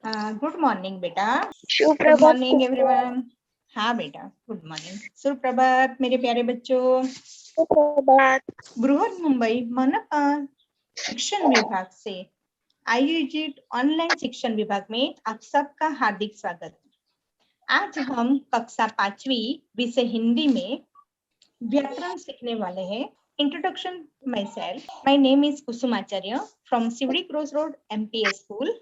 Good morning बेटा। Good सुप्रभात morning everyone. हाँ बेटा, गुड मॉर्निंग, सुप्रभात मेरे प्यारे बच्चों। सुप्रभात। बृहद मुंबई मनपा शिक्षण विभाग से आयोजित ऑनलाइन शिक्षण विभाग में आप सबका हार्दिक स्वागत। आज हम कक्षा 5वीं विषय हिंदी में व्याकरण सीखने वाले हैं। Introduction my self, my name is Kusum Acharya from Sewri cross road MPS school.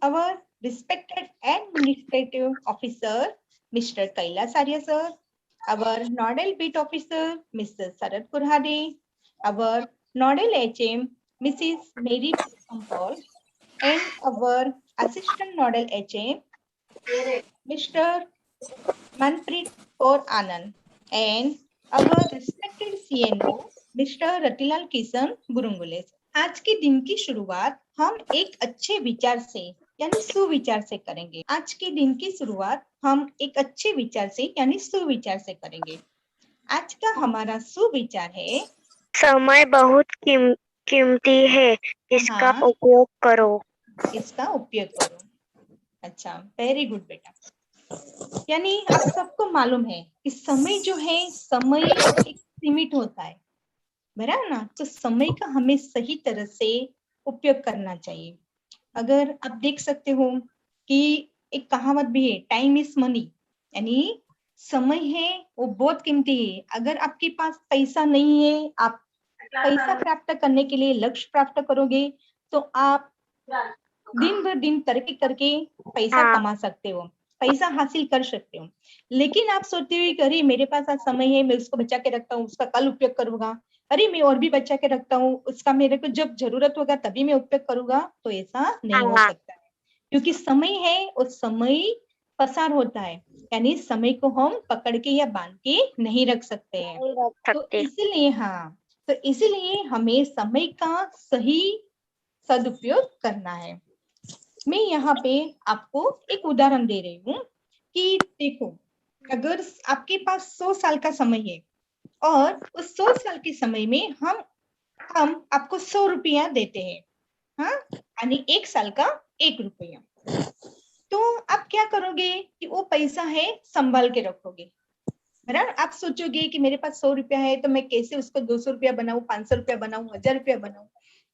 Our respected administrative officer, Mr. Kailas Arya sir, our nodal beat officer, Mr. Sarad Kurhade, our nodal HM, Mrs. Mary Paul, and our assistant nodal HM, Mr. Manpreet Kaur Anand, and our respected CNO, Mr. Ratilal Kisan Gurungule. आज के दिन की शुरुआत हम एक अच्छे विचार से यानी सुविचार से करेंगे। आज के दिन की शुरुआत हम एक अच्छे विचार से यानी सुविचार से करेंगे। आज का हमारा सुविचार है, समय बहुत कीमती है, इसका उपयोग करो। इसका उपयोग करो। अच्छा, वेरी गुड बेटा। यानी आप सबको मालूम है कि समय जो है, समय एक सीमित होता है, बराबर ना। तो समय का हमें सही तरह से उपयोग करना चाहिए। अगर आप देख सकते हो कि एक कहावत भी है, टाइम इज मनी, यानी समय है वो बहुत कीमती है। अगर आपके पास पैसा नहीं है, आप पैसा प्राप्त करने के लिए लक्ष्य प्राप्त करोगे तो आप दिन भर दिन तरक्की करके पैसा कमा सकते हो, पैसा हासिल कर सकते हो। लेकिन आप सोचते हो कि अरे मेरे पास आज समय है, मैं उसको बचा के रखता हूँ, उसका कल उपयोग करूंगा। अरे मैं और भी बचा के रखता हूँ, उसका मेरे को जब जरूरत होगा तभी मैं उपयोग करूंगा। तो ऐसा नहीं हो सकता है, क्योंकि समय है और समय पसार होता है, यानी समय को हम पकड़ के या बांध के नहीं रख सकते हैं। तो इसीलिए तो इसीलिए हमें समय का सही सदुपयोग करना है। मैं यहाँ पे आपको एक उदाहरण दे रही हूँ कि देखो, अगर आपके पास 100 साल का समय है और उस 100 साल के समय में हम आपको 100 रुपया देते हैं, हाँ, यानी 1 साल का 1 रुपया। तो आप क्या करोगे कि वो पैसा है संभाल के रखोगे, बराबर। आप सोचोगे कि मेरे पास 100 रुपया है तो मैं कैसे उसको 200 रुपया बनाऊं, 500 रुपया बनाऊं, 1000 रुपया बनाऊं,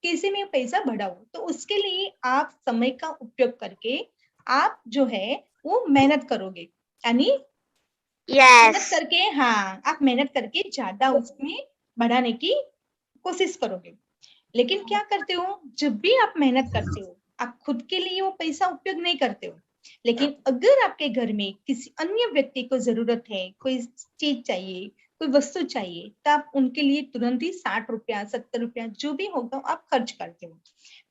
कैसे मैं पैसा बढ़ाऊं। तो उसके लिए आप समय का उपयोग करके आप जो है वो मेहनत करोगे, यानी मेहनत करके, आप मेहनत करके ज्यादा उसमें बढ़ाने की कोशिश करोगे। लेकिन क्या करते हो, जब भी आप मेहनत करते हो आप खुद के लिए वो पैसा उपयोग नहीं करते हो। लेकिन अगर आपके घर में किसी अन्य व्यक्ति को जरूरत है, कोई चीज चाहिए, कोई वस्तु चाहिए, तो आप उनके लिए तुरंत ही 60 रुपया 70 रुपया जो भी होगा आप खर्च करते हो।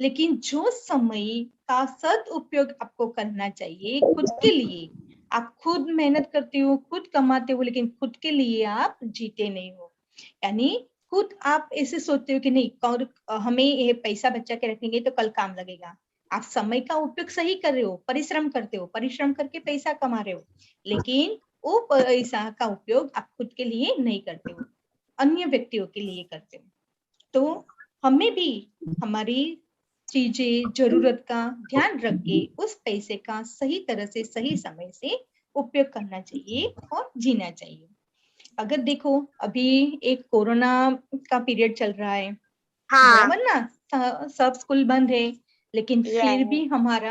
लेकिन जो समय का सदुपयोग आपको करना चाहिए खुद के लिए, आप खुद मेहनत करते हो, खुद कमाते हो, लेकिन खुद के लिए आप जीते नहीं हो। यानी खुद आप ऐसे सोचते हो कि नहीं, और हमें ये पैसा बचा के रखेंगे तो कल काम लगेगा। आप समय का उपयोग सही कर रहे हो, परिश्रम करते हो, परिश्रम करके पैसा कमा रहे हो, लेकिन वो पैसा का उपयोग आप खुद के लिए नहीं करते हो, अन्य व्यक्तियों के लिए करते हो। तो हमें भी हमारी चीजें जरूरत का ध्यान रख के उस पैसे का सही तरह से सही समय से उपयोग करना चाहिए और जीना चाहिए। अगर देखो अभी एक कोरोना का पीरियड चल रहा है, बराबर ना, सब स्कूल बंद है, लेकिन फिर भी हमारी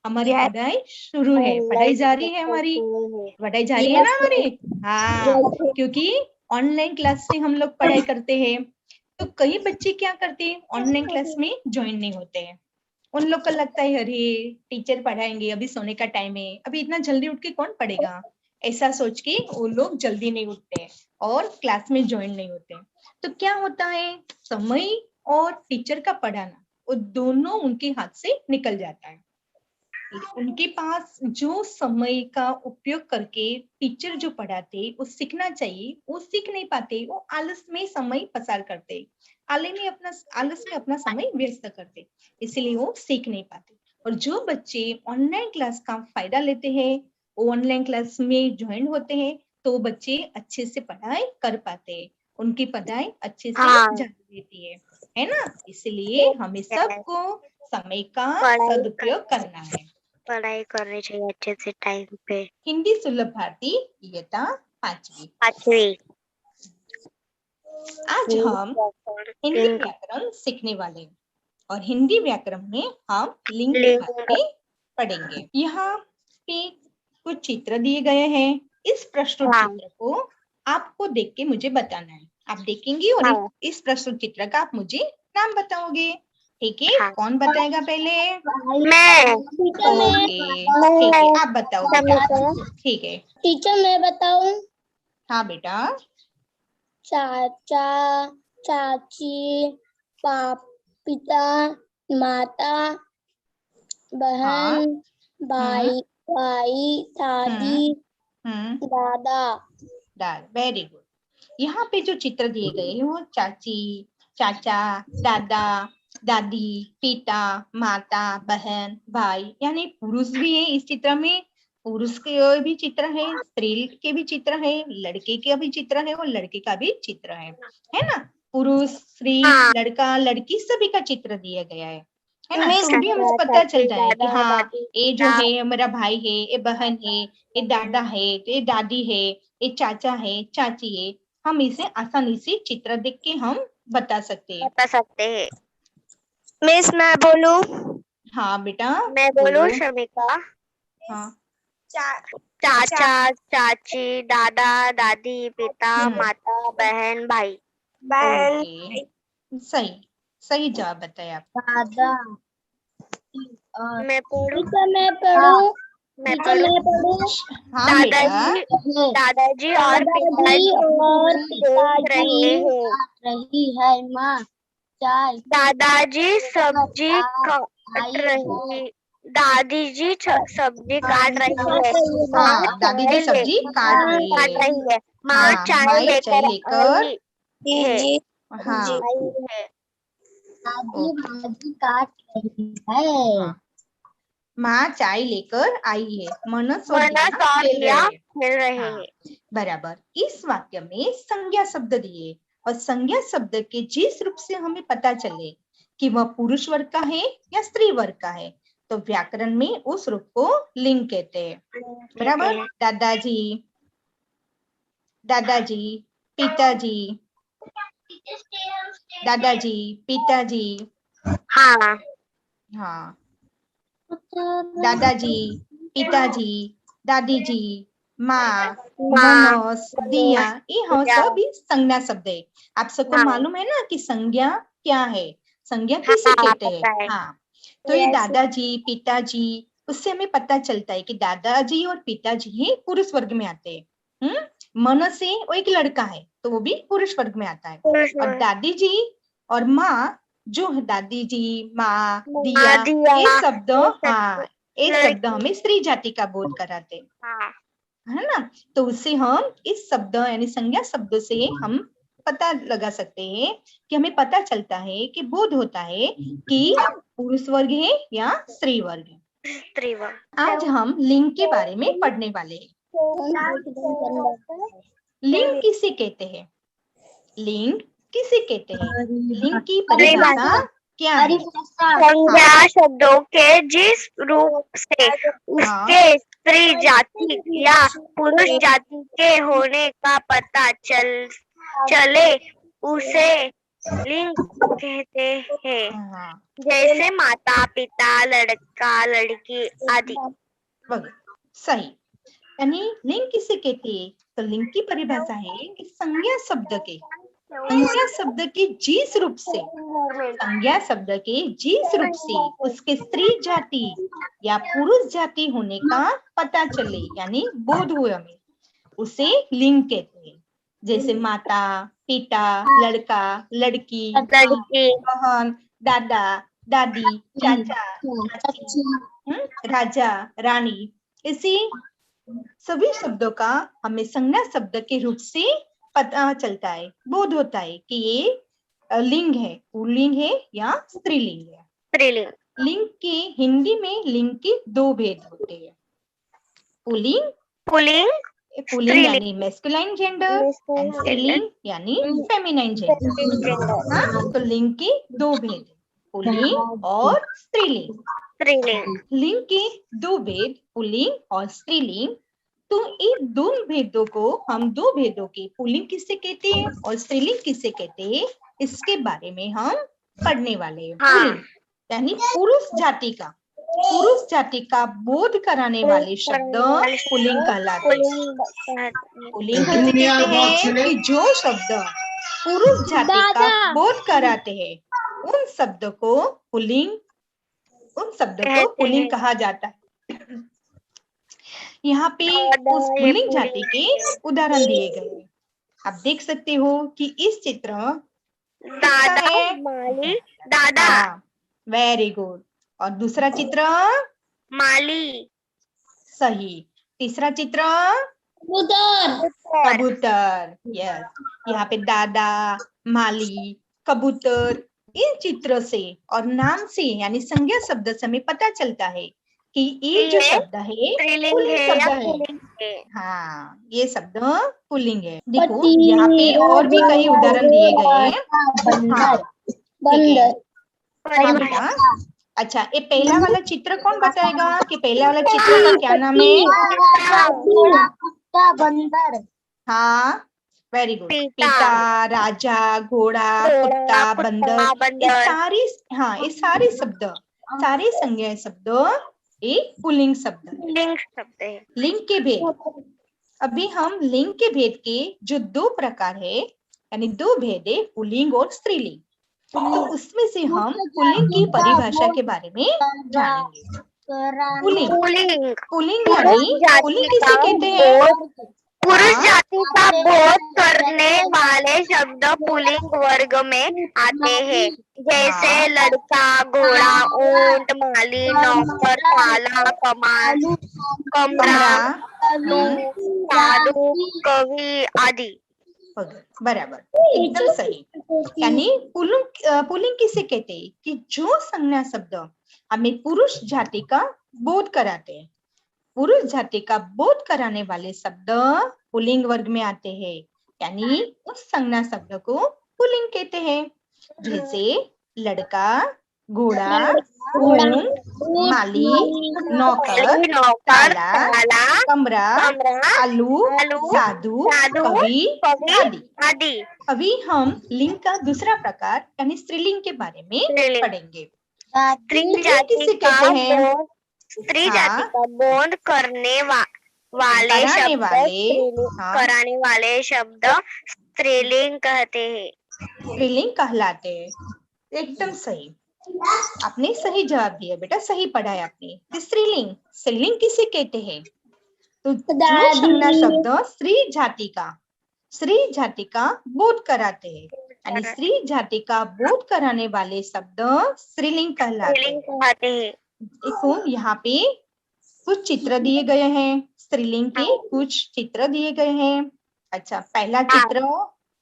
पढ़ाई शुरू है, पढ़ाई जारी है, हमारी पढ़ाई जारी है ना हमारी। क्योंकि ऑनलाइन क्लास से हम लोग पढ़ाई करते हैं। तो कई बच्चे क्या करते हैं, ऑनलाइन क्लास में ज्वाइन नहीं होते हैं। उन लोग को लगता है अरे टीचर पढ़ाएंगे, अभी सोने का टाइम है, अभी इतना जल्दी उठ के कौन पढ़ेगा, ऐसा सोच के वो लोग जल्दी नहीं उठते हैं और क्लास में ज्वाइन नहीं होते हैं। तो क्या होता है, समय और टीचर का पढ़ाना वो दोनों उनके हाथ से निकल जाता है। उनके पास जो समय का उपयोग करके टीचर जो पढ़ाते वो सीखना चाहिए वो सीख नहीं पाते, वो आलस में समय पसार करते, आलस में अपना समय व्यस्त करते, इसलिए वो सीख नहीं पाते। और जो बच्चे ऑनलाइन क्लास का फायदा लेते हैं, वो ऑनलाइन क्लास में ज्वाइन होते हैं, तो बच्चे अच्छे से पढ़ाई कर पाते हैं, उनकी पढ़ाई अच्छे से जारी रहती है ना। इसलिए हमें सबको समय का सदुपयोग करना है। पढ़ाई करनी चाहिए अच्छे से टाइम पे। हिंदी सुलभ भारती इयत्ता 5वीं। 5वीं। आज हम हिंदी व्याकरण सीखने वाले हैं और हिंदी व्याकरण में हम लिंग के बारे में पढ़ेंगे। यहाँ पे कुछ चित्र दिए गए हैं। इस प्रस्तुत चित्र को आपको देख के मुझे बताना है। आप देखेंगे और इस प्रस्तुत चित्र का आप मुझे नाम बताओगे। ठीक है, कौन बताएगा पहले? मैं। ओके, ठीक है, आप बताओ बेटा। ठीक है टीचर, मैं बताऊं? हाँ बेटा। चाचा, चाची, पिता, माता, बहन, भाई, दादी, दादा। Very good. यहाँ पे जो चित्र दिए गए हैं वो चाची, चाचा, दादा, दादी, पिता, माता, बहन, भाई, यानी पुरुष भी है इस चित्र में। पुरुष के भी चित्र है, स्त्री के भी चित्र है, लड़के का भी चित्र है और लड़के का भी चित्र है ना? पुरुष, स्त्री, लड़का, लड़की सभी का चित्र दिया गया है ना? तो भी हमें पता चलता है कि हाँ, ये जो है मेरा भाई है, ये बहन है, ये दादा है, ये दादी है, ये चाचा है, चाची है। हम इसे आसानी से चित्र देख के हम बता सकते हैं। मिस, मैं बोलूं? हाँ बेटा, मैं बोलूं शमिका? हाँ। चाचा, चाची, दादा, दादी, पिता, माता, बहन, भाई। सही जवाब बताया आप। दादा। मैं पढ़ूं? मैं पढ़ूं? मैं पढ़ूं? हाँ बेटा। दादाजी और पिताजी देख रही है माँ चाय। दादाजी सब्जी काट रही। दादी जी सब्जी काट रही है। हाँ, दादी जी सब्जी काट रही है। माँ चाय लेकर आई है। हाँ, दादी भाजी काट रही है। माँ चाय लेकर आई है। मनस और मनस दिया और खेल दिया रहे हैं। खेल रहे हाँ, हैं। बराबर। इस वाक्य में संज्ञा शब्द दिए और संज्ञा शब्द के जिस रूप से हमें पता चले कि वह पुरुष वर्ग का है या स्त्री वर्ग का है, तो व्याकरण में उस रूप को लिंग कहते हैं। बराबर। दादाजी, दादाजी, पिताजी, दादाजी, पिताजी। हाँ, हाँ, दादाजी, पिताजी, दादी जी, माँ, मनस, दिया, ये हम सब संज्ञा शब्द है। आप सबको मालूम है ना कि संज्ञा क्या है? संज्ञा किसे कहते हैं? हाँ, तो ये दादाजी, पिताजी, उससे हमें पता चलता है कि दादाजी और पिताजी ही पुरुष वर्ग में आते हैं। मनस है, वो एक लड़का है तो वो भी पुरुष वर्ग में आता है। और दादी जी और माँ, जो दादी जी, माँ, दिया, ये शब्द, हाँ, ये शब्द हमें स्त्री जाति का बोध कराते है ना? तो उससे हम इस शब्द यानी संज्ञा शब्द से हम पता लगा सकते हैं कि हमें पता चलता है कि बोध होता है कि पुरुष वर्ग है या स्त्री वर्ग है। आज हम लिंग के बारे में पढ़ने वाले हैं। लिंग किसे कहते हैं? लिंग किसे कहते हैं? लिंग की परिभाषा क्या है? संज्ञा शब्दों के जिस रूप से उसके स्त्री जाति या पुरुष जाति के होने का पता चले उसे लिंग कहते हैं। जैसे माता, पिता, लड़का, लड़की आदि। सही। यानी लिंग किसे कहते हैं? तो लिंग की परिभाषा है कि संज्ञा शब्द के जिस रूप से, संज्ञा शब्द के जिस रूप से उसके स्त्री जाति या पुरुष जाति होने का पता चले यानी बोध हुए हमें, उसे लिंग कहते हैं। जैसे माता, पिता, लड़का, लड़की, बहन, दादा, दादी, चाचा, चाची, राजा, रानी, इसी सभी शब्दों का हमें संज्ञा शब्द के रूप से पता चलता है, बोध होता है कि ये लिंग है, पुल्लिंग है या स्त्रीलिंग है। स्त्रीलिंग। लिंग के हिंदी में लिंग के दो भेद होते हैं, पुल्लिंग यानी मैस्कुलाइन जेंडर एंड स्त्रीलिंग यानी फेमिनाइन जेंडर। हाँ, तो लिंग के दो भेद, पुल्लिंग और स्त्रीलिंग। स्त्रीलिंग। लिंग के दो भेद, पुल्लिंग और स्त्रीलिंग। तो इन दोनों भेदों को, हम दो भेदों के पुल्लिंग किसे कहते हैं और स्त्रीलिंग किसे कहते हैं, इसके बारे में हम पढ़ने वाले हैं। हाँ। पुल्लिंग यानी पुरुष जाति का बोध कराने वाले शब्द पुल्लिंग कहलाते हैं। पुल्लिंग किसे कहते हैं कि जो शब्द पुरुष जाति का बोध कराते हैं, उन शब्द को पुल्लिंग कहा जाता है। यहाँ पे उस पुल्लिंग जाति के उदाहरण दिए गए हैं। आप देख सकते हो कि इस चित्र दादा है, माली दादा। Very good. और दूसरा चित्र माली। सही। तीसरा चित्र कबूतर। कबूतर। यस, यहाँ पे दादा, माली, कबूतर, इन चित्रों से और नाम से यानी संज्ञा शब्द से हमें पता चलता है कि ये जो शब्द है पुल्लिंग शब्द है। हाँ, ये शब्द पुल्लिंग है। देखो यहाँ पे और भी कई उदाहरण दिए गए हैं। हाँ, ठीक है। हाँ बेटा। अच्छा, ये पहला वाला चित्र कौन बताएगा कि पहला वाला चित्र का क्या नाम है? बंदर। हाँ, वेरी गुड। पिता, राजा, घोड़ा, कुत्ता, बंदर, ये सारे शब्द, सारे संज्ञा शब्द एक पुल्लिंग शब्द है। लिंग के भेद। अभी हम लिंग के भेद के जो दो प्रकार है, यानी दो भेद है, पुल्लिंग और स्त्रीलिंग। तो उसमें से हम पुल्लिंग की परिभाषा के बारे में जानेंगे। पुल्लिंग यानी पुल्लिंग किसे कहते हैं? पुरुष जाति का बोध करने वाले शब्द पुल्लिंग वर्ग में आते हैं, जैसे लड़का, घोड़ा, ऊंट, माली, नौकर, ताला, कमार, कमरा, साधु, कवि आदि। बराबर, एकदम सही। यानी पुल्लिंग किसे कहते हैं कि जो संज्ञा शब्द हमें पुरुष जाति का बोध कराते हैं, पुरुष जाति का बोध कराने वाले शब्द पुल्लिंग वर्ग में आते हैं, यानी उस संज्ञा शब्द को पुल्लिंग कहते हैं। जैसे लड़का, घोड़ा, ऊंट, माली, नौकर, ताला, कमरा, आलू, साधु, कवि आदि। अभी हम लिंग का दूसरा प्रकार यानी स्त्रीलिंग के बारे में पढ़ेंगे। स्त्री जाति कहते हैं स्त्री जाति का बोध करने कराने वाले शब्द स्त्रीलिंग कहते हैं, स्त्रीलिंग कहलाते हैं। एकदम सही, आपने सही जवाब दिया बेटा, सही पढ़ा है आपने। स्त्रीलिंग किसे कहते हैं? तो जो संज्ञा शब्द स्त्री जाति का बोध कराते हैं, यानी स्त्री जाति का बोध कराने वाले शब्द स्त्रीलिंग कहलाते हैं। देखो यहाँ पे कुछ चित्र दिए गए हैं, स्त्रीलिंग के कुछ चित्र दिए गए हैं। अच्छा, पहला चित्र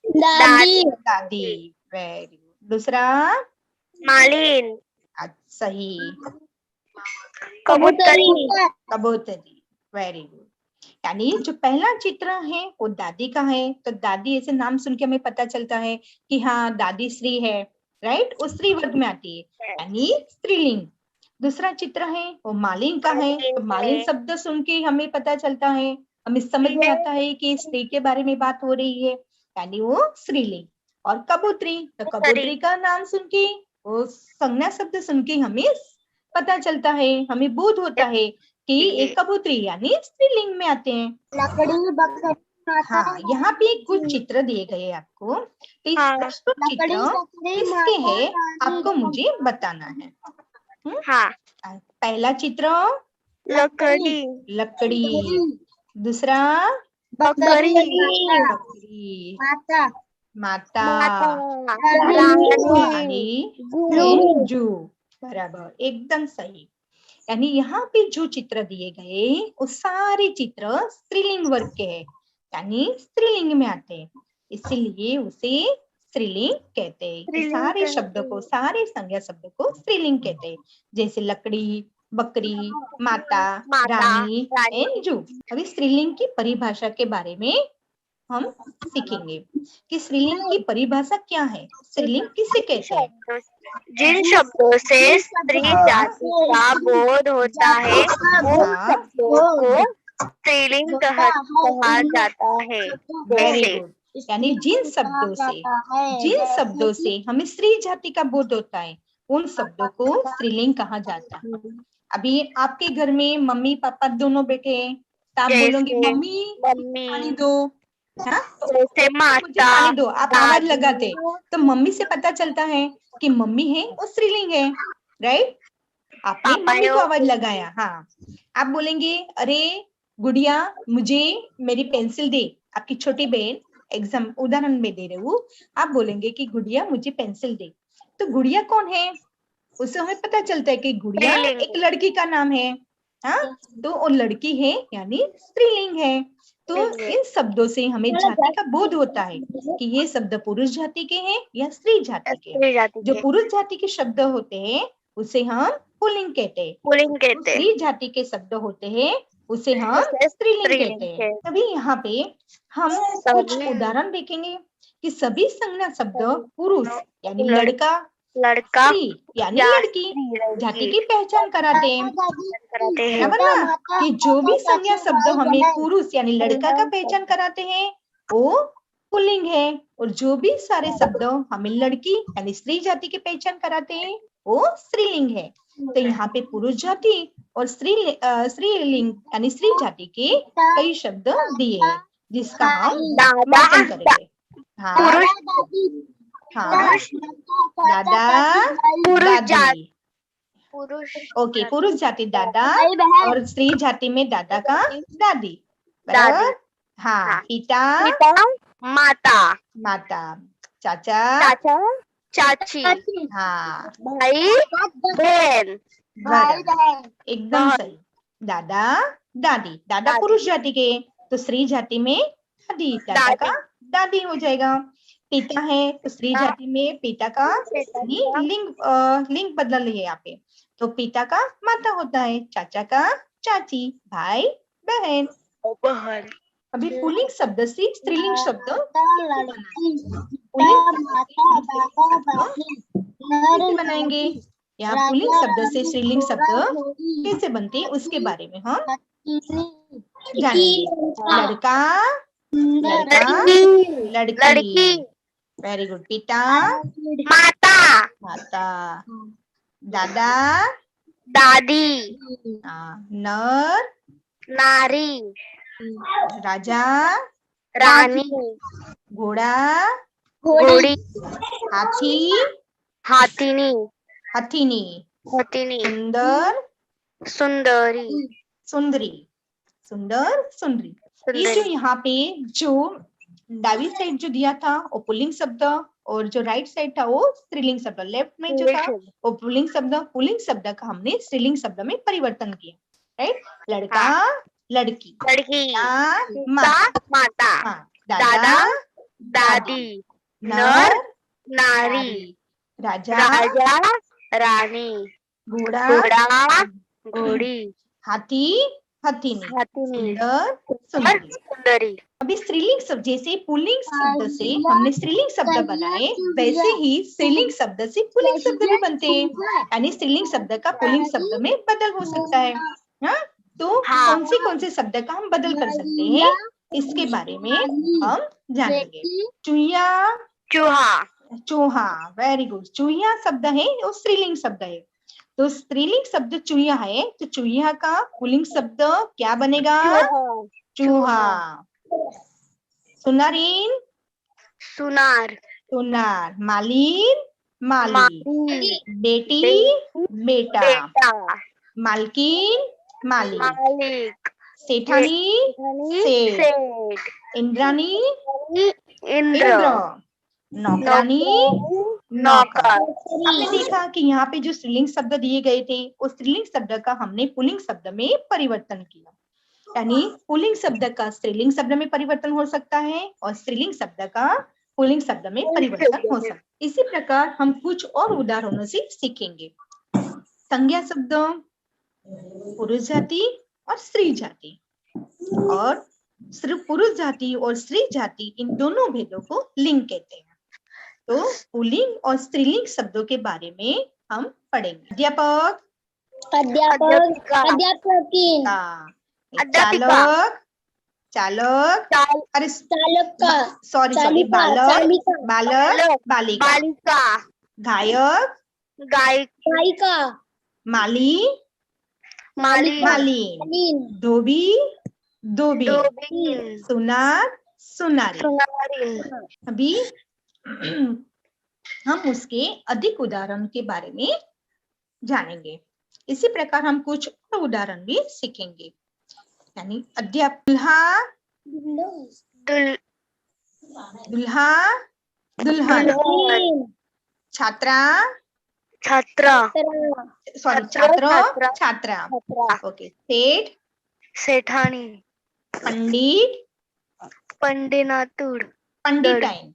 दादी, वेरी गुड। दूसरा मालिन, सही। कबूतरी, वेरी गुड। यानी जो पहला चित्र है वो दादी का है, तो दादी ऐसे नाम सुन के हमें पता चलता है कि हाँ दादी स्त्री है, राइट, वो स्त्री वर्ग में आती है, यानी स्त्रीलिंग। दूसरा चित्र है वो मालिन का है, तो मालिन शब्द सुन के हमें पता चलता है, हमें समझ में आता है कि स्त्री के बारे में बात हो रही है, यानी वो स्त्रीलिंग। और कबूतरी, तो कबूतरी का नाम सुन के, वो संज्ञा शब्द सुन के हमें पता चलता है, हमें बोध होता है कि एक कबूतरी यानी स्त्रीलिंग में आते हैं। हाँ, यहाँ पे कुछ चित्र दिए गए आपको, चित्र किसके है आपको मुझे बताना है। हाँ। पहला चित्र लकड़ी, दूसरा बकरी, माता, जू, बराबर, एकदम सही। यानी यहाँ पे जो चित्र दिए गए वो सारे चित्र स्त्रीलिंग वर्ग के हैं, यानी स्त्रीलिंग में आते हैं, इसीलिए उसे स्त्रीलिंग कहते हैं। सारे शब्द को, सारे संज्ञा शब्द को स्त्रीलिंग कहते हैं, जैसे लकड़ी, बकरी, माता, रानी एंड जू। अभी स्त्रीलिंग की परिभाषा के बारे में हम सीखेंगे कि स्त्रीलिंग की परिभाषा क्या है, स्त्रीलिंग किसे कहते हैं। जिन शब्दों से स्त्री हाँ। जाति का बोध होता है उन हाँ। शब्दों को स्त्रीलिंग कहा जाता है। वेरी जैसे गुड, यानी जिन शब्दों से हमें स्त्री जाति का बोध होता है उन शब्दों को स्त्रीलिंग कहा जाता है। अभी आपके घर में मम्मी पापा दोनों बैठे हैं तो आप बोलोगे जैसे मम्मी पानी दो, हाँ तो जैसे मुझे माता, पानी दो, आप आवाज दादी, लगाते तो मम्मी से पता चलता है कि मम्मी है और स्त्रीलिंग है, राइट। आपने मम्मी को आवाज लगाया। हाँ, आप बोलेंगे अरे गुड़िया मुझे मेरी पेंसिल दे, आपकी छोटी बहन, एग्जाम उदाहरण में दे रही हूँ, आप बोलेंगे कि गुड़िया मुझे पेंसिल दे, तो गुड़िया कौन है, उससे हमें पता चलता है कि गुड़िया एक लड़की का नाम है। हाँ, तो वो लड़की है यानी स्त्रीलिंग है। तो इन शब्दों से हमें जाति का बोध होता है कि ये शब्द पुरुष जाति के हैं या स्त्री जाति के। जो पुरुष जाति के शब्द होते हैं उसे हम पुल्लिंग कहते हैं, पुल्लिंग कहते हैं। स्त्री जाति के शब्द होते हैं उसे हम स्त्रीलिंग कहते हैं। तभी यहाँ पे हम कुछ उदाहरण देखेंगे कि सभी संज्ञा शब्द पुरुष यानी लड़का, स्त्री यानी लड़की जाति की पहचान कराते हैं, बराबर ना। कि जो भी संज्ञा शब्द हमें पुरुष यानी लड़का का पहचान कराते हैं वो पुल्लिंग है, और जो भी सारे शब्द हमें लड़की यानी स्त्री जाति की पहचान कराते हैं वो स्त्रीलिंग है। तो यहाँ पे पुरुष जाति और स्त्रीलिंग यानी स्त्री जाति के कई शब्द दिए हैं जिसका हम वाचन करेंगे। हाँ, हाँ, दादा, दादी, ओके, पुरुष जाति दादा और स्त्री जाति में दादा का दादी, बराबर। हाँ, पिता, माता, माता, चाचा, चाची, हाँ, भाई, बहन, बराबर, एकदम सही। दादा, दादी, दादा पुरुष जाति के तो स्त्री जाति में दादी, दादा का दादी हो जाएगा। पिता है तो स्त्री जाति में पिता का लिंग बदल है यहाँ पे, तो पिता का माता होता है, चाचा का चाची, भाई बहन। अभी पुल्लिंग शब्द से स्त्रीलिंग शब्द कैसे बनाएंगे, यहाँ पुल्लिंग शब्द से स्त्रीलिंग शब्द कैसे बनते हैं उसके बारे में हम जानेंगे। लड़का, लड़का, लड़की, वेरी गुड। पिता, माता, माता, दादा, दादी, नर, नारी, राजा, रानी, घोड़ा, घोड़ी, हाथी, हाथिनी, हथिनी, सुंदर, सुंदरी, सुंदरी, सुंदर, सुंदरी। ये जो यहाँ पे जो दावी साइड जो दिया था वो पुल्लिंग शब्द और जो राइट साइड था वो स्त्रीलिंग शब्द, लेफ्ट में जो था वो पुल्लिंग शब्द का हमने स्त्रीलिंग शब्द में परिवर्तन किया, राइट। लड़का, लड़की, माता, दादा, दादी, नर, नारी, राजा, रानी, घोड़ा, घोड़ी, हाथी, हथिनी, सुंदर, सुंदरी। अभी स्त्रीलिंग शब्द जैसे पुल्लिंग शब्द से हमने स्त्रीलिंग शब्द बनाए वैसे ही स्त्रीलिंग शब्द से पुल्लिंग शब्द भी बनते हैं, यानी स्त्रीलिंग शब्द का पुल्लिंग शब्द में बदल हो सकता है। हाँ, तो कौन से शब्द का हम बदल कर सकते हैं इसके बारे में हम जानेंगे। चूहिया, चूहा, चूहा, वेरी गुड। चूहिया शब्द है वो स्त्रीलिंग शब्द है, तो स्त्रीलिंग शब्द चूहिया है तो चूहिया का पुल्लिंग शब्द क्या बनेगा, चूहा। सुनारीन, सुनार, सुनार। मालिन, माली, बेटी, बेटा, मालकिन, मालिक, सेठानी, सेठ, इंद्रानी, इंद्र, नौकरानी, नौकर। आपने देखा कि यहाँ पे जो स्त्रीलिंग शब्द दिए गए थे उस स्त्रीलिंग शब्द का हमने पुल्लिंग शब्द में परिवर्तन किया, यानी पुल्लिंग शब्द का स्त्रीलिंग शब्द में परिवर्तन हो सकता है और स्त्रीलिंग शब्द का पुल्लिंग शब्द में परिवर्तन हो सकता है। इसी प्रकार हम कुछ और उदाहरणों से सीखेंगे। संज्ञा शब्द पुरुष जाति और स्त्री जाति और सिर्फ पुरुष जाति और स्त्री जाति इन दोनों भेदों को लिंग कहते हैं। तो पुल्लिंग और स्त्रीलिंग शब्दों के बारे में हम पढ़ेंगे। अध्यापक, अध्यापक, अध्यापकीन, चालक, चालक, अरे चालक का, सॉरी बालक, बालक, बालिका, गायक, गायिका, माली, मालिन, धोबी, धोबी, सुनार, सुनारी। अभी हम उसके अधिक उदाहरण के बारे में जानेंगे। इसी प्रकार हम कुछ और उदाहरण भी सीखेंगे। यानी दुल्हा, दुल्हा, दुल्हन, छात्रा, छात्र, छात्रा, ओके, सेठ, सेठानी, पंडित, पंडिनातुड, पंडिताइन,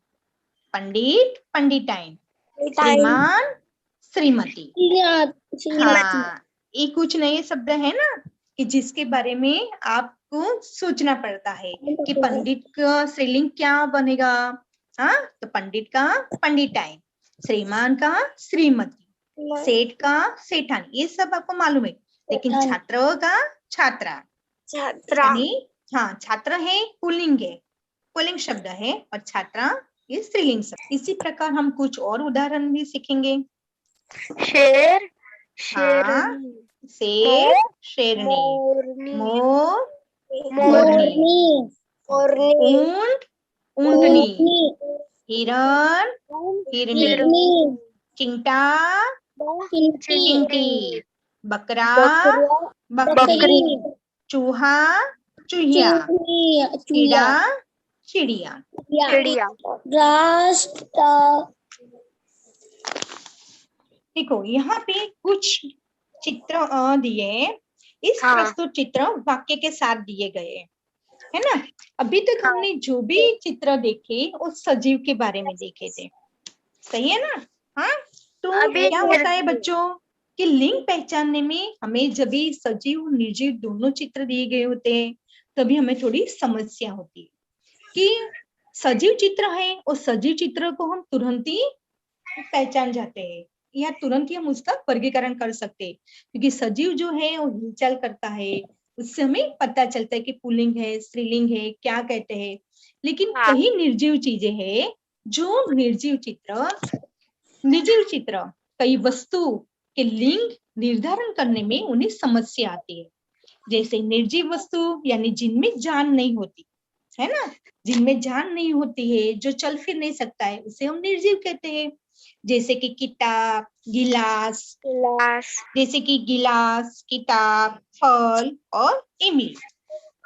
पंडित, पंडिताइन, श्रीमान, श्रीमती। हाँ, ये कुछ नए शब्द है ना कि जिसके बारे में आपको सोचना पड़ता है कि पंडित का स्त्रीलिंग क्या बनेगा। हाँ, तो पंडित का पंडिताइन, श्रीमान का श्रीमती, सेठ का सेठानी, ये सब आपको मालूम है। लेकिन छात्र का छात्रा, यानी हाँ, छात्र है पुल्लिंग है, पुल्लिंग शब्द है, और छात्रा ये स्त्रीलिंग शब्द। इसी प्रकार हम कुछ और उदाहरण भी सीखेंगे। शेर, शेरनी, शेर, शेरनी, मोर, मोरनी, ऊंट, ऊंटनी, हिरण, हिरनी, चिंटा, चिंटी, बकरा, बकरी, चूहा, चूहिया, चिड़ा, चिड़िया। देखो यहाँ पे कुछ चित्र दिए, इस प्रस्तुत चित्र वाक्य के साथ दिए गए है ना। अभी तक हमने जो भी चित्र देखे वो सजीव के बारे में देखे थे, सही है ना। हाँ, तो क्या होता है बच्चों कि लिंग पहचानने में हमें जब भी सजीव निर्जीव दोनों चित्र दिए गए होते हैं तभी हमें थोड़ी समस्या होती है कि सजीव चित्र है और सजीव चित्र को हम तुरंत ही पहचान जाते हैं या तुरंत ही हम उसका वर्गीकरण कर सकते हैं, क्योंकि सजीव जो है वो हिलचाल करता है, उससे हमें पता चलता है कि पुल्लिंग है, स्त्रीलिंग है, क्या कहते हैं। लेकिन कई निर्जीव चीजें हैं जो निर्जीव चित्र कई वस्तु के लिंग निर्धारण करने में उन्हें समस्या आती है। जैसे निर्जीव वस्तु यानी जिनमें जान नहीं होती है ना, जिनमें जान नहीं होती है, जो चल फिर नहीं सकता है, उसे हम निर्जीव कहते हैं। जैसे कि किताब, गिलास, जैसे कि गिलास, किताब, फल और इमली,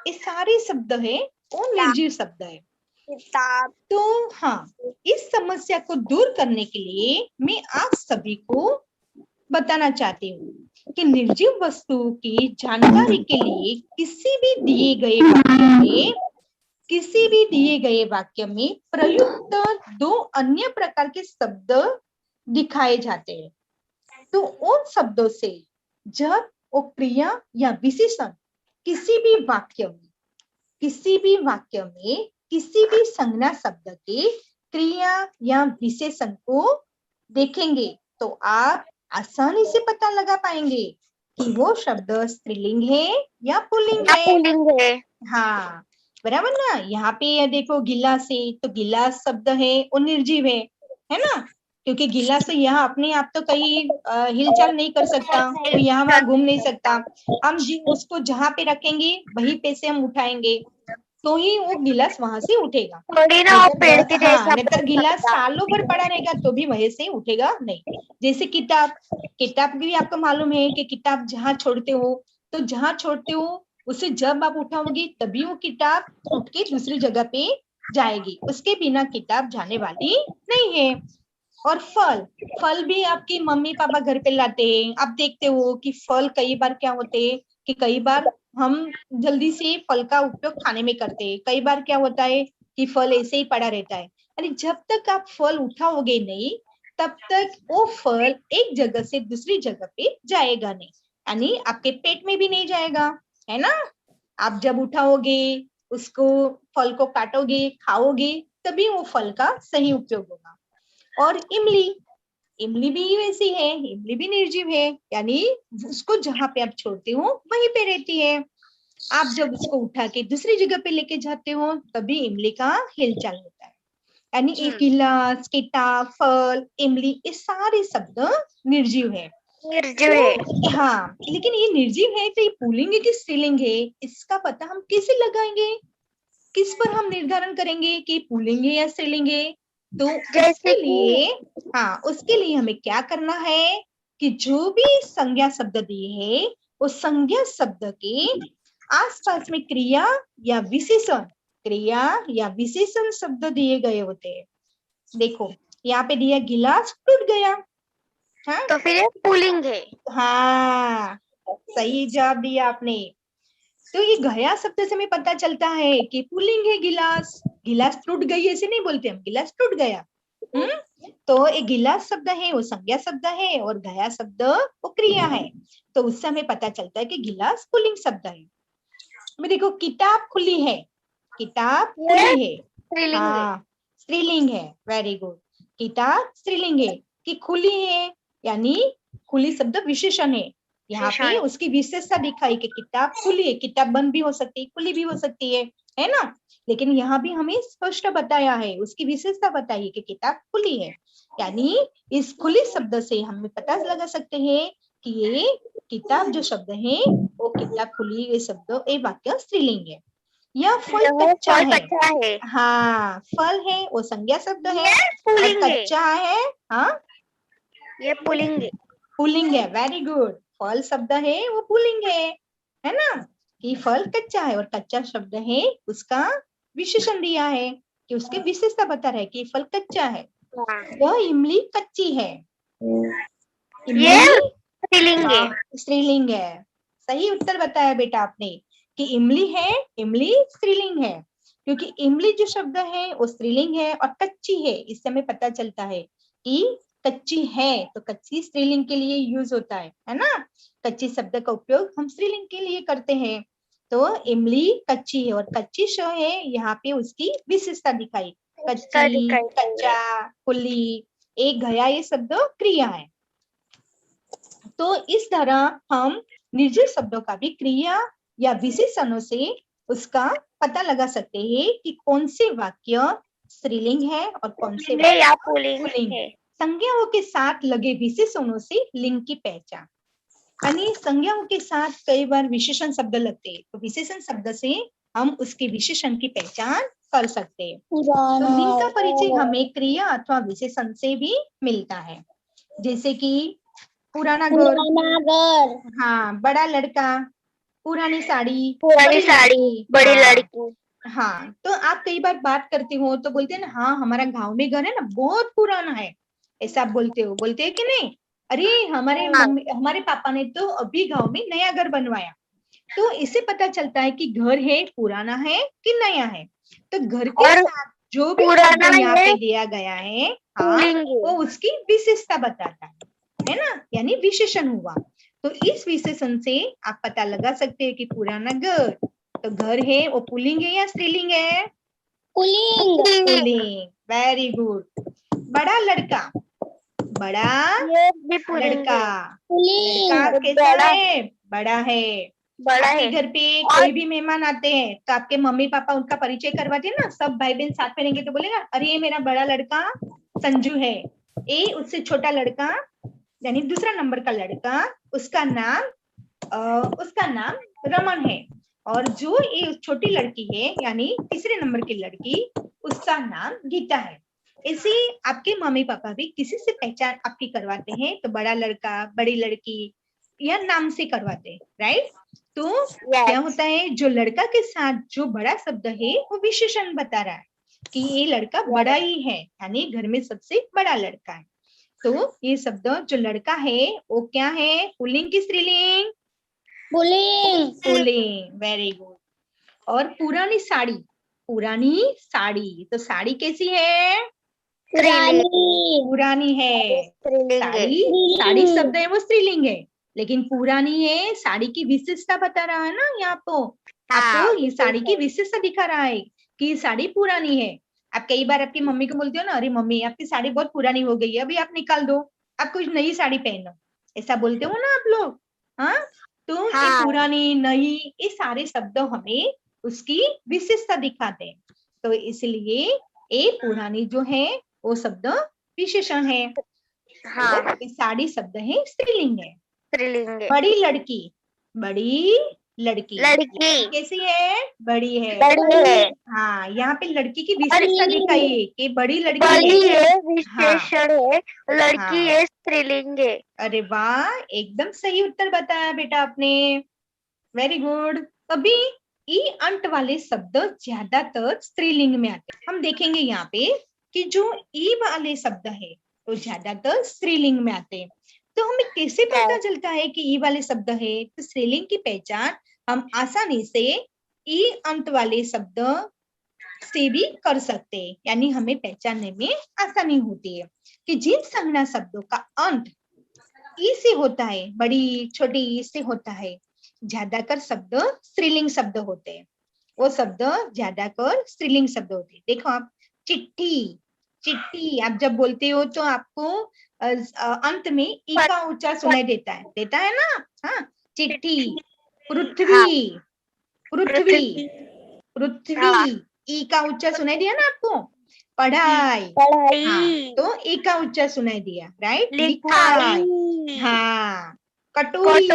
ये सारे शब्द है वो निर्जीव शब्द है। तो हाँ, इस समस्या को दूर करने के लिए मैं आप सभी को बताना चाहती हूँ कि निर्जीव वस्तु की जानकारी के लिए किसी भी दिए गए वाक्य में प्रयुक्त दो अन्य प्रकार के शब्द दिखाए जाते हैं। तो उन शब्दों से जब वो क्रिया या विशेषण किसी भी वाक्य में किसी भी संज्ञा शब्द के क्रिया या विशेषण को देखेंगे तो आप आसानी से पता लगा पाएंगे कि वो शब्द स्त्रीलिंग है या पुल्लिंग है। हाँ, बराबर ना। यहाँ पे ये देखो गिलास है, तो गिलास शब्द है वो निर्जीव है ना, क्योंकि गिलास से यहाँ अपने आप तो कहीं हिलचाल नहीं कर सकता, वो यहाँ वहां घूम नहीं सकता। हम उसको जहाँ पे रखेंगे वहीं पे से हम उठाएंगे तो ही वो गिलास वहां से उठेगा। नहीं गिलास सालों भर पड़ा रहेगा तो भी वहीं से उठेगा नहीं। जैसे किताब भी आपको मालूम है कि किताब जहाँ छोड़ते हो उसे जब आप उठाओगे तभी वो किताब उठ के दूसरी जगह पे जाएगी, उसके बिना किताब जाने वाली नहीं है। और फल भी आपकी मम्मी पापा घर पे लाते हैं, आप देखते हो कि फल कई बार क्या होते हैं कि कई बार हम जल्दी से फल का उपयोग खाने में करते हैं, कई बार क्या होता है कि फल ऐसे ही पड़ा रहता है। यानी जब तक आप फल उठाओगे नहीं तब तक वो फल एक जगह से दूसरी जगह पे जाएगा नहीं, यानी आपके पेट में भी नहीं जाएगा, है ना। आप जब उठाओगे उसको फल को काटोगे, खाओगे, तभी वो फल का सही उपयोग होगा। और इमली, इमली भी वैसी है, इमली भी निर्जीव है, यानी उसको जहां पे आप छोड़ते हो वहीं पे रहती है। आप जब उसको उठा के दूसरी जगह पे लेके जाते हो तभी इमली का हिलचाल होता है। यानी एक गिलास, किताब, फल, इमली, ये सारे शब्द निर्जीव है। निर्जीव है। तो हाँ, लेकिन ये निर्जीव है तो ये पुल्लिंग है कि स्त्रीलिंग है, इसका पता हम कैसे लगाएंगे? किस पर हम निर्धारण करेंगे कि पुल्लिंग है या स्त्रीलिंग है? तो जैसे उसके लिए, हाँ, उसके लिए हमें क्या करना है कि जो भी संज्ञा शब्द दिए है, उस संज्ञा शब्द के आसपास में क्रिया या विशेषण, क्रिया या विशेषण शब्द दिए गए होते हैं। देखो यहाँ पे दिया गिलास टूट गया, हाँ, तो फिर ये पुलिंग है। हाँ, सही जवाब दिया आपने। तो ये गया शब्द से हमें पता चलता है कि पुल्लिंग है गिलास, गिलास टूट गई ऐसे नहीं बोलते हम, गिलास टूट गया। तो एक गिलास शब्द है वो संज्ञा शब्द है और गया शब्द वो क्रिया है, तो उससे हमें पता चलता है कि गिलास पुल्लिंग शब्द है। मैं देखो किताब खुली है, किताब खुली है, स्त्रीलिंग है। हाँ, स्त्रीलिंग है, वेरी गुड। किताब स्त्रीलिंग है कि खुली है, यानी खुली शब्द विशेषण है। यहाँ पे उसकी विशेषता दिखाई कि किताब खुली है, किताब बंद भी हो सकती है, खुली भी हो सकती है ना? लेकिन यहाँ भी हमें स्पष्ट बताया है, उसकी विशेषता बताई कि किताब खुली है, यानी इस खुली शब्द से हमें पता लगा सकते हैं कि ये किताब जो शब्द है वो किताब खुली, ये शब्द, ये वाक्य स्त्रीलिंग है। यह फल कच्चा है, हाँ, फल है वो संज्ञा शब्द है और कच्चा है, हाँ, ये पुलिंग है। पुल्लिंग है, वेरी गुड। फल शब्द है वो पुल्लिंग है ना? कि फल कच्चा है और कच्चा शब्द है उसका विशेषण दिया है कि उसके विशेषता बता रहे कि फल कच्चा है। यह इमली कच्ची है, इमली स्त्रीलिंग है। स्त्रीलिंग है। सही उत्तर बताया बेटा आपने कि इमली है, इमली स्त्रीलिंग है, क्योंकि इमली जो शब्द है वो स्त्रीलिंग है और कच्ची है, इससे हमें पता चलता है कि कच्ची है, तो कच्ची स्त्रीलिंग के लिए यूज होता है ना? कच्ची शब्द का उपयोग हम स्त्रीलिंग के लिए करते हैं। तो इमली कच्ची है और कच्ची शो है, यहाँ पे उसकी विशेषता दिखाई, कच्ची, कच्चा, खुली, एक गया, ये शब्द क्रिया है। तो इस तरह हम निर्जीव शब्दों का भी क्रिया या विशेषणों से उसका पता लगा सकते हैं कि कौन से वाक्य स्त्रीलिंग है और कौन से वाक्य पुल्लिंग है। संज्ञाओं के साथ लगे विशेषणों से लिंग की पहचान, यानी संज्ञाओं के साथ कई बार विशेषण शब्द लगते हैं, तो विशेषण शब्द से हम उसके विशेषण की पहचान कर सकते हैं। तो लिंग का परिचय हमें क्रिया अथवा विशेषण से भी मिलता है, जैसे कि पुराना घर, हाँ, बड़ा लड़का, पुरानी साड़ी, बड़ी लड़की। हाँ, तो आप कई बार बात करते हो तो बोलते हैं ना, हाँ हमारा गांव में घर है ना बहुत पुराना है, ऐसा आप बोलते हो, बोलते हैं कि नहीं? अरे हमारे मम्मी, हमारे पापा ने तो अभी गांव में नया घर बनवाया, तो इससे पता चलता है कि घर है पुराना है कि नया है। तो घर के साथ जो भी शब्द यहाँ पे दिया गया है, हाँ, वो उसकी विशेषता बताता है ना? यानी विशेषण हुआ। तो इस विशेषण से आप पता लगा सकते हैं कि पुराना घर, तो घर है वो पुल्लिंग है या स्त्रीलिंग है? Pulling, very good. बड़ा लड़का, बड़ा लड़का, लड़का कैसा है? बड़ा है। आपके घर पे कोई भी मेहमान आते हैं तो आपके मम्मी पापा उनका परिचय करवाते हैं ना, सब भाई बहन साथ में रहेंगे तो बोलेगा अरे ये मेरा बड़ा लड़का संजू है, ए उससे छोटा लड़का यानी दूसरा नंबर का लड़का, उसका नाम रमन है, और जो ये छोटी लड़की है यानी तीसरे नंबर की लड़की, उसका नाम गीता है। ऐसे आपके मम्मी पापा भी किसी से पहचान आपकी करवाते हैं तो बड़ा लड़का, बड़ी लड़की या नाम से करवाते हैं, राइट? तो क्या होता है, जो लड़का के साथ जो बड़ा शब्द है वो विशेषण बता रहा है कि ये लड़का बड़ा ही है, यानी घर में सबसे बड़ा लड़का है। तो ये शब्द जो लड़का है वो क्या है, पुल्लिंग की स्त्रीलिंग? Pulling, very good. और पुरानी साड़ी, पुरानी साड़ी, तो साड़ी कैसी है? पुरानी है। साड़ी शब्द है वो स्त्रीलिंग है, लेकिन पुरानी है, साड़ी की विशेषता बता रहा है ना यहाँ तो, आपको ये साड़ी की विशेषता दिखा रहा है कि ये साड़ी पुरानी है। आप कई बार आपकी मम्मी को बोलते हो ना, अरे मम्मी आपकी साड़ी बहुत पुरानी हो गई है, अभी आप निकाल दो, आप कुछ नई साड़ी पहनो, ऐसा बोलते हो ना आप लोग। हाँ, तो ये पुरानी नई ये सारे शब्द हमें उसकी विशेषता दिखाते हैं। तो इसलिए ये पुरानी जो है वो शब्द विशेषण है। और ये साड़ी शब्द है स्त्रीलिंग है। स्त्रीलिंग है। बड़ी लड़की, बड़ी लड़की, लड़की कैसी है? बड़ी है। बड़ी है। हाँ, यहाँ पे लड़की की विशेषता दिखाइए कि बड़ी लड़की बड़ी है। है, हाँ, विशेषण है, लड़की हाँ। है, स्त्रीलिंग है। अरे वाह, एकदम सही उत्तर बताया बेटा आपने, वेरी गुड। अभी ई अंत वाले शब्द ज्यादातर स्त्रीलिंग में आते हैं। हम देखेंगे यहाँ पे कि जो ई वाले शब्द है तो ज्यादातर स्त्रीलिंग में आते हैं। तो हमें कैसे पता चलता है कि ई वाले शब्द है? तो स्त्रीलिंग की पहचान हम आसानी से ई अंत वाले शब्द से भी कर सकते हैं, यानी हमें पहचानने में आसानी होती है कि जिन संज्ञा शब्दों का अंत ई से होता है, बड़ी छोटी ई से होता है, ज्यादातर शब्द स्त्रीलिंग शब्द होते हैं। वो शब्द ज्यादातर स्त्रीलिंग शब्द होते हैं। देखो आप, चिट्ठी, चिट्ठी आप जब बोलते हो तो आपको अंत में ई का उच्चार सुनाई देता है ना? हाँ, चिट्ठी। पृथ्वी, पृथ्वी, पृथ्वी, ई का उच्चार सुनाई दिया ना आपको? पढ़ाई, हाँ, तो ई का उच्चार सुनाई दिया, राइट? लिखाई, हाँ, कटोरी,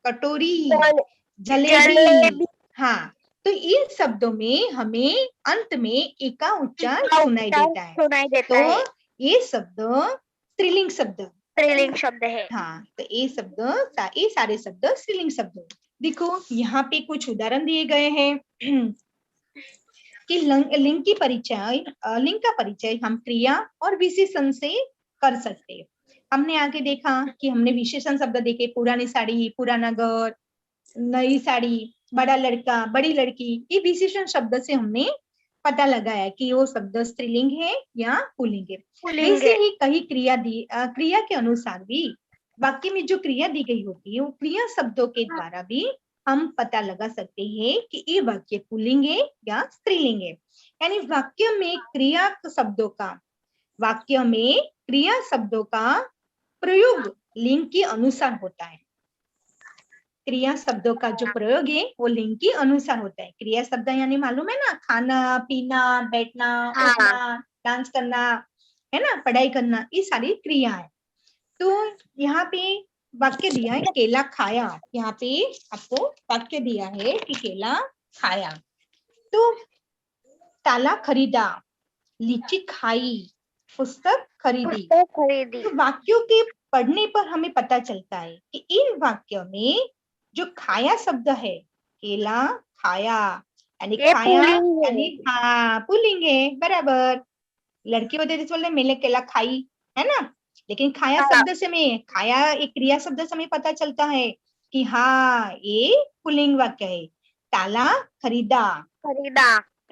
कटोरी, जलेबी, हाँ। तो इन शब्दों में हमें अंत में ई का उच्चार सुनाई देता है। तो ये शब्द स्त्रीलिंग शब्द है। हाँ, तो ये शब्द, ये सारे शब्द स्त्रीलिंग शब्द। देखो यहाँ पे कुछ उदाहरण दिए गए हैं कि लिंग की परिचय, लिंग का परिचय हम क्रिया और विशेषण से कर सकते हैं। हमने आगे देखा कि हमने विशेषण शब्द देखे, पुरानी साड़ी, पुराना घर, नई साड़ी, बड़ा लड़का, बड़ी लड़की। ये विशेषण शब्द से हमने पता लगाया कि वो शब्द स्त्रीलिंग है या पुल्लिंग है। वैसे ही कई क्रिया के अनुसार भी वाक्य में जो क्रिया दी गई होती है वो क्रिया शब्दों के द्वारा भी हम पता लगा सकते हैं कि ये वाक्य पुल्लिंग है या स्त्रीलिंग है। यानी वाक्य में क्रिया शब्दों का प्रयोग लिंग के अनुसार होता है। क्रिया शब्दों का जो प्रयोग है वो लिंग के अनुसार होता है। क्रिया शब्द यानी मालूम है ना, खाना, पीना, बैठना, उठना, डांस करना, है ना, पढ़ाई करना, ये सारी क्रिया है। तो यहाँ पे वाक्य दिया है केला खाया, यहाँ पे आपको वाक्य दिया है कि केला खाया। तो ताला खरीदा, लीची खाई, पुस्तक खरीदी। तो वाक्यों के पढ़ने पर हमें पता चलता है कि इन वाक्यों में जो खाया शब्द है, केला खाया, यानी खाया यानी हाँ पुल्लिंग है, बराबर। लड़की होते तो बोलते मैंने केला खाई, है ना, लेकिन खाया शब्द से में, खाया एक क्रिया शब्द से हमें पता चलता है कि हाँ ये पुल्लिंग वाक्य है। ताला खरीदा,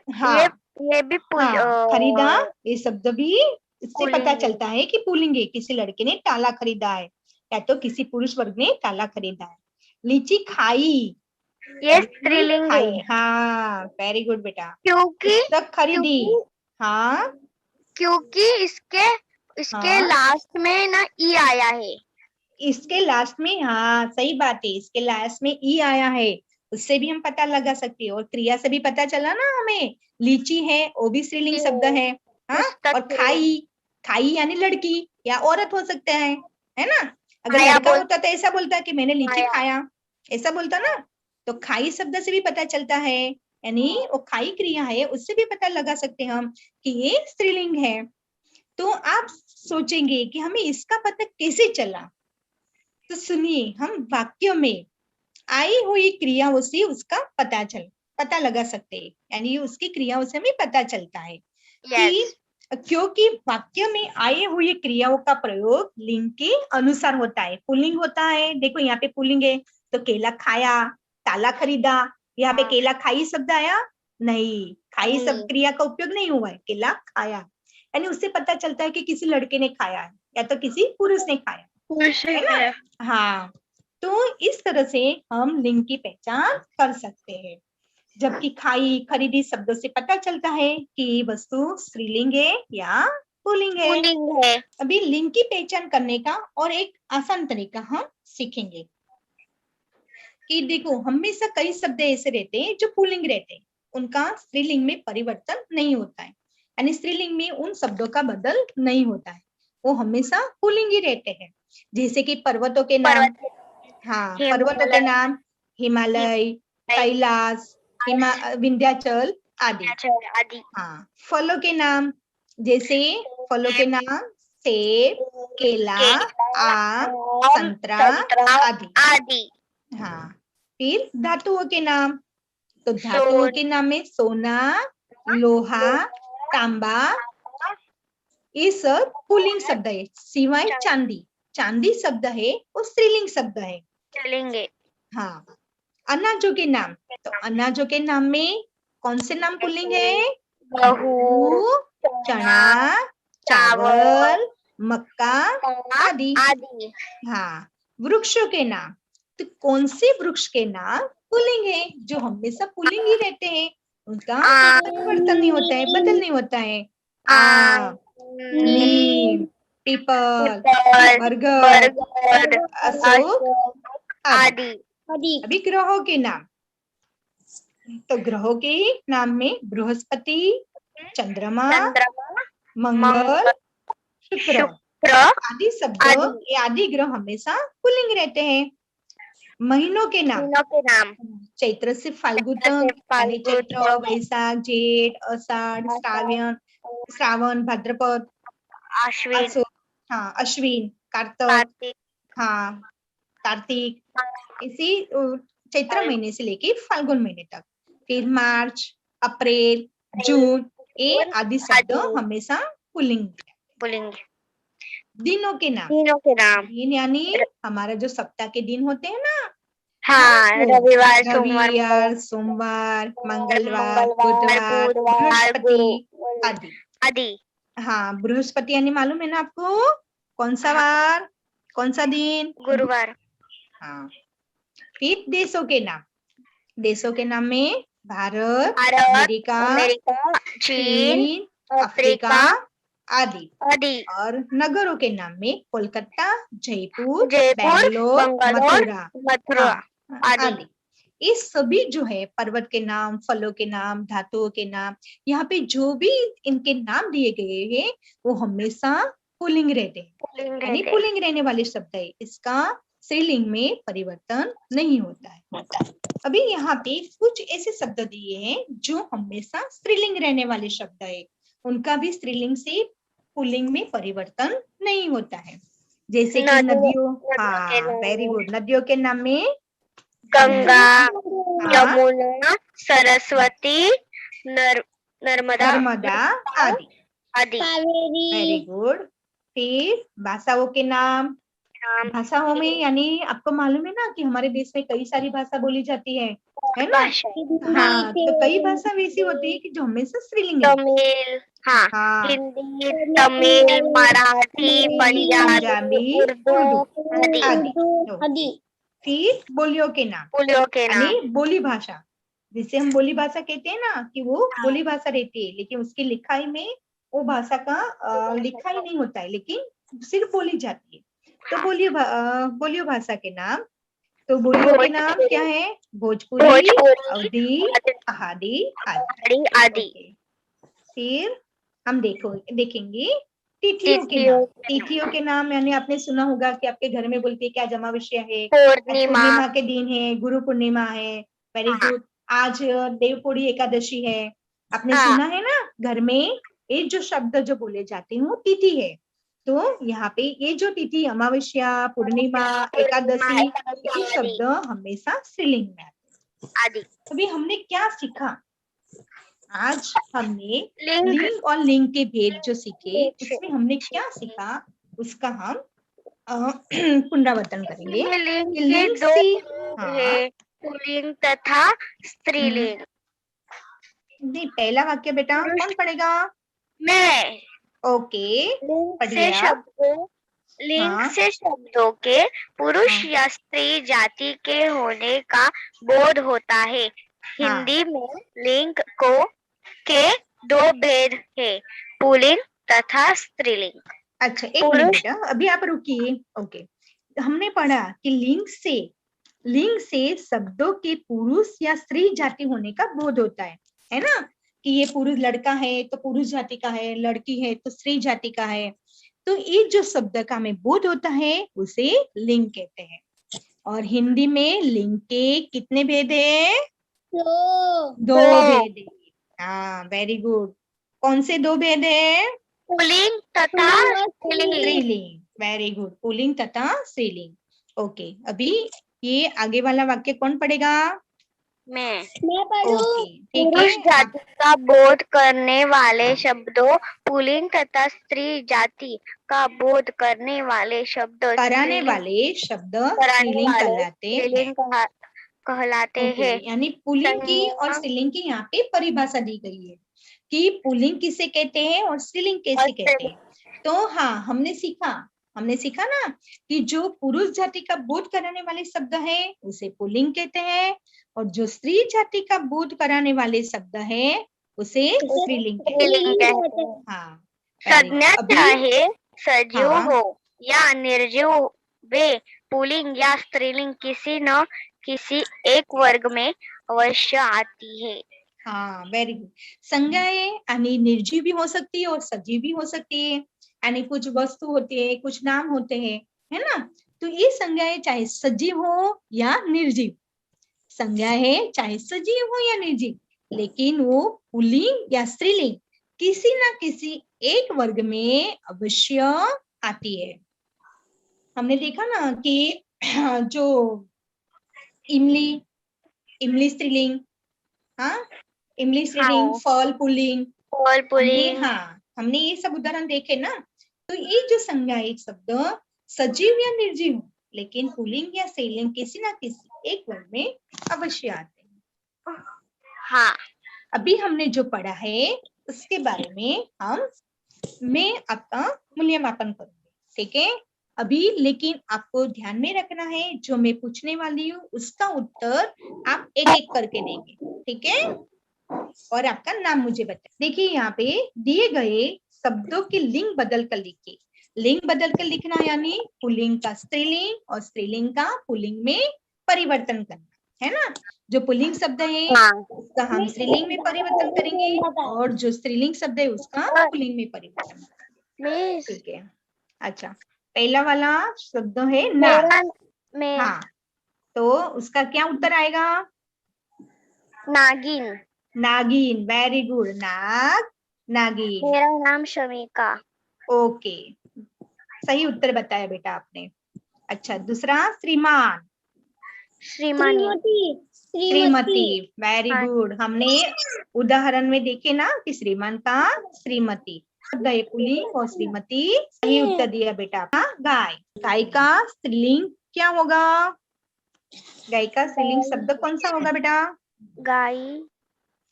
हाँ, ये भी हाँ, खरीदा ये शब्द भी इससे पता चलता है कि पुल्लिंग है, किसी लड़के ने ताला खरीदा है या तो किसी पुरुष वर्ग ने ताला खरीदा है। लीची खाई, ये स्त्रीलिंग है। हाँ, वेरी गुड बेटा। क्योंकि पुस्तक खरीदी, हाँ, क्योंकि इसके लास्ट में ना ई आया है। इसके लास्ट में, हाँ सही बात है, इसके लास्ट में ई आया है, उससे भी हम पता लगा सकते हैं। और क्रिया से भी पता चला ना हमें, लीची है वो भी स्त्रीलिंग शब्द है, हाँ। और खाई, खाई यानी लड़की या औरत हो सकता है ना। अगर लड़का होता तो ऐसा बोलता कि मैंने लीची खाया, ऐसा बोलता ना। तो खाई शब्द से भी पता चलता है, यानी वो खाई क्रिया है, उससे भी पता लगा सकते हैं हम कि ये स्त्रीलिंग है। तो आप सोचेंगे कि हमें इसका पता कैसे चला? तो सुनिए, हम वाक्य में आई हुई क्रियाओं से उसका पता लगा सकते हैं, यानी उसकी क्रियाओं से हमें पता चलता है कि क्योंकि वाक्य में आए हुए क्रियाओं का प्रयोग लिंग के अनुसार होता है। पुल्लिंग होता है, देखो यहाँ पे पुल्लिंग है तो केला खाया, ताला खरीदा, यहाँ पे केला खाई शब्द आया नहीं, खाई शब्द क्रिया का उपयोग नहीं हुआ है, केला खाया, यानी उससे पता चलता है कि किसी लड़के ने खाया है या तो किसी पुरुष ने खाया, है ना। हाँ, तो इस तरह से हम लिंग की पहचान कर सकते हैं। जबकि खाई खरीदी शब्दों से पता चलता है कि वस्तु स्त्रीलिंग है या पुल्लिंग है। पुल्लिंग है। अभी लिंग की पहचान करने का और एक आसान तरीका हम सीखेंगे कि देखो हमेशा कई शब्द ऐसे रहते हैं जो पुल्लिंग रहते हैं, उनका स्त्रीलिंग में परिवर्तन नहीं होता है, यानी स्त्रीलिंग में उन शब्दों का बदल नहीं होता है, वो हमेशा पुल्लिंग ही रहते हैं। जैसे कि पर्वतों के नाम, हाँ पर्वतों के नाम हिमालय, कैलाश, विंध्याचल आदि। आदि। हाँ फलों के नाम, जैसे फलों के नाम सेब, केला, आम, संतरा आदि। आदि। हाँ फिर धातुओं के नाम, तो धातुओं के नाम में सोना, लोहा, तांबा, ये सब पुल्लिंग शब्द है, सिवाय चांदी। चांदी शब्द है वो स्त्रीलिंग शब्द है। चलेंगे। हाँ अनाजों के नाम, तो अनाजों के नाम में कौन से नाम पुल्लिंग है? गेहूं, चना, चावल, मक्का आदि। आदि। हाँ वृक्षों के नाम, तो कौन से वृक्ष के नाम पुल्लिंग है? जो हमेशा पुल्लिंग ही रहते हैं, उनका परिवर्तन नहीं होता है, बदल नहीं होता है। आम, नीम, पीपल, बरगद, अशोक आदि। अभी ग्रहों के नाम, तो ग्रहों के नाम में बृहस्पति, चंद्रमा, मंगल, शुक्र आदि शब्द, ये आदि ग्रह हमेशा पुल्लिंग रहते हैं। महीनों के नाम, चैत्र से फाल्गुन तक, यानी चैत्र, वैशाख, जेठ, आषाढ़, श्रावण, भाद्रपद, हाँ अश्विन, कार्तिक, हाँ कार्तिक, इसी चैत्र महीने से लेके फाल्गुन महीने तक। फिर मार्च, अप्रैल, जून, ये आदि शब्द हमेशा पुल्लिंग। दिनों के नाम, दिन यानी हमारा जो सप्ताह के दिन होते हैं ना, हाँ रविवार, सोमवार, मंगलवार, बुधवार, बृहस्पति आदि। हाँ बृहस्पति यानी मालूम है ना आपको, कौन सा वार, कौन सा दिन? गुरुवार। हाँ फिर देशों के नाम, देशों के नाम में भारत, अमेरिका, चीन, अफ्रीका आदि। और नगरों के नाम में कोलकाता, जयपुर, बेंगलोर, मथुरा आदि। ये सभी जो है पर्वत के नाम, फलों के नाम, धातुओं के नाम, यहाँ पे जो भी इनके नाम दिए गए हैं वो हमेशा पुल्लिंग रहते हैं, यानी पुल्लिंग रहने वाले शब्द है, इसका स्त्रीलिंग में परिवर्तन नहीं होता है। अभी यहाँ पे कुछ ऐसे शब्द दिए हैं जो हमेशा स्त्रीलिंग रहने वाले शब्द है, उनका भी स्त्रीलिंग से पुल्लिंग में परिवर्तन नहीं होता है। जैसे कि नदियों, हाँ वेरी गुड, नदियों के नाम में गंगा, यमुना, सरस्वती, नर्मदा आदि। Very good. फिर भाषाओं के नाम, भाषाओं में यानी आपको मालूम है ना कि हमारे देश में कई सारी भाषा बोली जाती है ना? हाँ तो कई भाषा वैसी होती है कि जो हमेशा स्त्रीलिंग है। तमिल, हाँ हिंदी, तमिल, मराठी, पंजाबी, उर्दू आदि। फिर बोलियों के नाम, यानी बोली भाषा, जिसे हम बोली भाषा कहते हैं ना कि वो बोली भाषा रहती है, लेकिन उसकी लिखाई में वो भाषा का लिखाई नहीं होता है, लेकिन सिर्फ बोली जाती है। तो बोलियो भाषा के नाम, तो बोलियों के नाम क्या है? भोजपुरी, अवधी, आदि। फिर हम देखेंगे तिथियों के नाम। तिथियों के नाम यानी आपने सुना होगा कि आपके घर में बोलते हैं क्या अमावस्या है, पूर्णिमा के दिन है, गुरु पूर्णिमा है, वेरी गुड, आज देवपुरी एकादशी है, आपने सुना है ना घर में। ये जो शब्द जो बोले जाते हैं वो तिथि है। तो यहाँ पे ये जो तिथि अमावस्या, पूर्णिमा, एकादशी, ये शब्द हमेशा स्त्रीलिंग में आते हैं। अभी हमने क्या सीखा? आज हमने लिंग और लिंग के भेद जो सीखे, उसमें हमने क्या सीखा उसका हम पुनरावर्तन करेंगे। लिंग से पुल्लिंग तथा स्त्रीलिंग। नहीं पहला वाक्य बेटा कौन पढ़ेगा? मैं। ओके पढ़िए। लिंग हाँ से शब्दों के पुरुष हाँ या स्त्री जाति के होने का बोध होता है। हाँ हिंदी में लिंग के दो भेद है, पुल्लिंग तथा स्त्रीलिंग। अच्छा, एक मिनट पुरुष बेटा, अभी आप रुकिए। ओके, हमने पढ़ा कि लिंग से शब्दों के पुरुष या स्त्री जाति होने का बोध होता है ना, कि ये पुरुष लड़का है तो पुरुष जाति का है, लड़की है तो स्त्री जाति का है। तो ये जो शब्द का हमें बोध होता है उसे लिंग कहते हैं। और हिंदी में लिंग के कितने भेद है? दो भेद है। हाँ, वेरी गुड। कौन से दो भेद है? पुल्लिंग तथा स्त्रीलिंग। स्त्रीलिंग, वेरी गुड, पुल्लिंग तथा स्त्रीलिंग। ओके, अभी ये आगे वाला वाक्य कौन पढ़ेगा? मैं पढ़ूं। ओके, ठीक पुरुष है। जाति का बोध करने वाले शब्दों पुल्लिंग तथा स्त्री जाति का बोध करने वाले शब्द कराने वाले शब्द कराने स्त्रीलिंग वाले कहलाते हैं। स्त्रीलिंग कहलाते ओके, हैं। यानी पुल्लिंग की और संज्ञा स्त्रीलिंग की यहाँ पे परिभाषा दी गई है कि पुल्लिंग किसे कहते हैं और स्त्रीलिंग और कैसे कहते स्त्रीलिंग। हैं। तो हाँ, हमने सीखा ना कि जो पुरुष जाति का बोध कराने वाले शब्द है उसे पुल्लिंग कहते हैं, और जो स्त्री जाति का बोध कराने वाले शब्द है उसे स्त्रीलिंग कहते हैं। स्त्रीलिंग कहते हैं। हाँ, very good। संज्ञा अभी चाहे सजीव हाँ हो या निर्जीव वे पुल्लिंग या स्त्रीलिंग किसी न किसी एक वर्ग में अवश्य आती है। हाँ, वेरी गुड। संज्ञाएं आणि निर्जीव भी हो सकती है और सजीव भी हो सकती है, यानी कुछ वस्तु होती है, कुछ नाम होते हैं, है ना। तो ये संज्ञाएं चाहे सजीव हो या निर्जीव, संज्ञा है चाहे सजीव हो या निर्जीव, लेकिन वो पुल्लिंग या स्त्रीलिंग किसी ना किसी एक वर्ग में अवश्य आती है। हमने देखा ना कि जो इमली स्त्रीलिंग, हाँ, इमली स्त्रीलिंग, हाँ, फल पुल्लिंग, फल पुल्लिंग। हमने ये सब उदाहरण देखे ना। तो ये जो संज्ञायिक शब्द सजीव या निर्जीव, लेकिन पुल्लिंग या स्त्रीलिंग किसी ना किसी एक वर्ग में अवश्य आते हैं। हाँ, अभी हमने जो पढ़ा है उसके बारे में मैं आपका मूल्यमापन करूंगी, ठीक है। अभी लेकिन आपको ध्यान में रखना है, जो मैं पूछने वाली हूँ उसका उत्तर आप एक एक करके देंगे, ठीक है। और आपका नाम मुझे बताए। देखिए यहाँ पे दिए गए शब्दों की लिंग बदल कर लिखिए। लिंग बदल कर लिखना यानी पुल्लिंग का स्त्रीलिंग और स्त्रीलिंग का पुल्लिंग में परिवर्तन करना, है ना। जो पुल्लिंग शब्द है हाँ। उसका हम स्त्रीलिंग में परिवर्तन करेंगे और जो स्त्रीलिंग शब्द है उसका पुल्लिंग में परिवर्तन करेंगे, ठीक है। अच्छा, पहला वाला शब्द है नाग। में हाँ, तो उसका क्या उत्तर आएगा? नागिन। नागिन, वेरी गुड, नागिन। मेरा नाम शमिका। ओके, सही उत्तर बताया बेटा आपने। अच्छा, दूसरा श्रीमान, श्रीमती। श्रीमती, वेरी हाँ। गुड। हमने उदाहरण में देखे ना कि श्रीमान का श्रीमती शब्द है पुल्लिंग और श्रीमती सही उत्तर दिया बेटा आपका। गाय, गाय का स्त्रीलिंग क्या होगा? गाय का स्त्रीलिंग शब्द कौन सा होगा बेटा? गाय।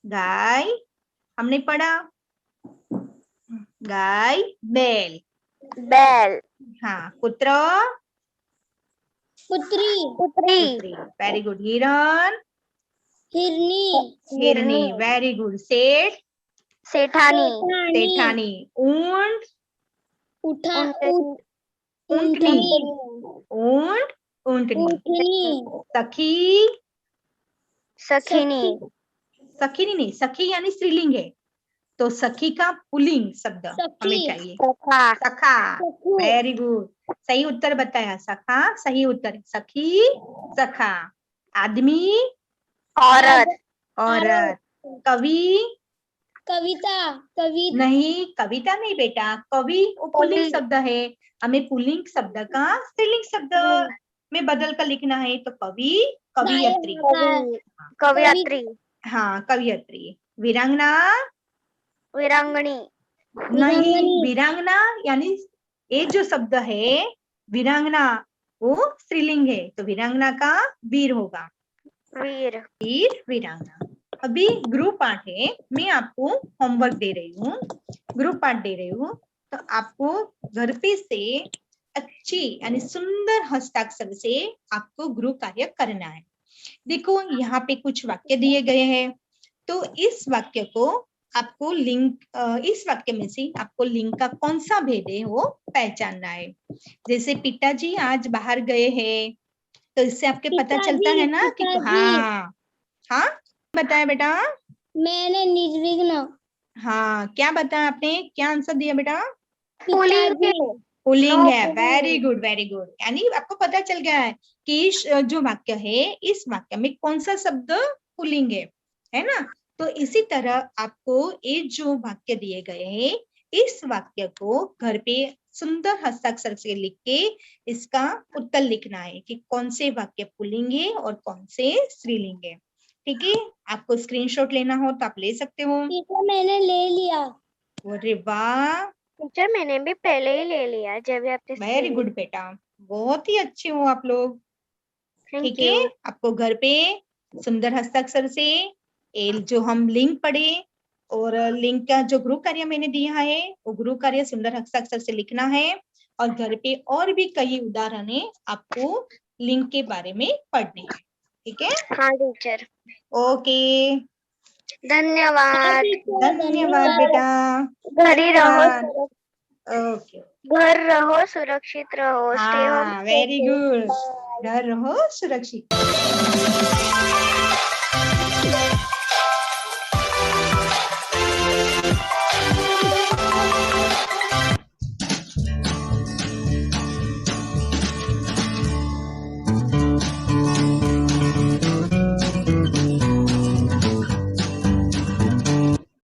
गाय हमने पढ़ा, गाय, बैल। बैल। हाँ, पुत्र, पुत्री, पुत्री, वेरी गुड। हिरण, हिरनी, हिरनी, वेरी गुड। सेठ, सेठानी। सेठानी। ऊंट, ऊंटनी, ऊंटनी। सखी, सखिनी। सखी नहीं, सखी यानी स्त्रीलिंग है, तो सखी का पुल्लिंग शब्द हमें चाहिए। सखा। सखा, वेरी गुड, सही उत्तर बताया। सखा सही उत्तर, सखी, सखा। आदमी, औरत। औरत। कवि, कविता, नहीं, कविता नहीं बेटा, कवि वो पुल्लिंग शब्द है, हमें पुल्लिंग शब्द का स्त्रीलिंग शब्द में बदल कर लिखना है, तो कवि, कवियत्री। कवियत्री। हाँ, कवियत्री। वीरांगना, वीरांगनी। नहीं, वीरांगना यानी ये जो शब्द है वीरांगना वो स्त्रीलिंग है, तो वीरांगना का वीर होगा, वीर। वीर, वीरांगना। अभी ग्रुप पाठ है, मैं आपको होमवर्क दे रही हूँ, ग्रुप पाठ दे रही हूँ, तो आपको घर पे से अच्छी यानी सुंदर हस्ताक्षर से आपको गृह कार्य करना है। देखो यहाँ पे कुछ वाक्य दिए गए हैं, तो इस वाक्य को आपको लिंक इस वाक्य में से आपको लिंग का कौन सा भेद है वो पहचानना है। जैसे पिताजी आज बाहर गए हैं, तो इससे आपके पता चलता है ना कि हाँ हाँ बताया बेटा। मैंने निर्विघ्न। हाँ क्या बताया आपने, क्या आंसर दिया बेटा? पुल्लिंग है। पुल्लिंग है। Pulling. Very good very good, यानी आपको पता चल गया है कि जो वाक्य है इस वाक्य में कौन सा शब्द पुल्लिंग है ना। तो इसी तरह आपको ये जो वाक्य दिए गए हैं इस वाक्य को घर पे सुंदर हस्ताक्षर से लिख के इसका उत्तर लिखना है कि कौन से वाक्य पुल्लिंग है और कौन से स्त्रीलिंग है। ठीक है, आपको स्क्रीनशॉट लेना हो तो आप ले सकते हो। टीचर मैंने ले लिया। अरे वाह, टीचर मैंने भी पहले ही ले लिया जब आपने वेरी गुड बेटा, बहुत ही अच्छे हो आप लोग। थैंक ठीक है, यू। आपको घर पे सुंदर हस्ताक्षर से जो हम लिंक पढ़े और लिंक का जो गृह कार्य मैंने दिया है वो गृह कार्य सुंदर हस्ताक्षर से लिखना है और घर पे और भी कई उदाहरण आपको लिंक के बारे में पढ़ने हैं। ठीक है, हाँ टीचर, ओके, धन्यवाद। धन्यवाद बेटा, घर ही रहो, धन्यवाद। ओके, घर रहो, सुरक्षित रहो, स्टे होम, हाँ वेरी गुड, घर रहो सुरक्षित।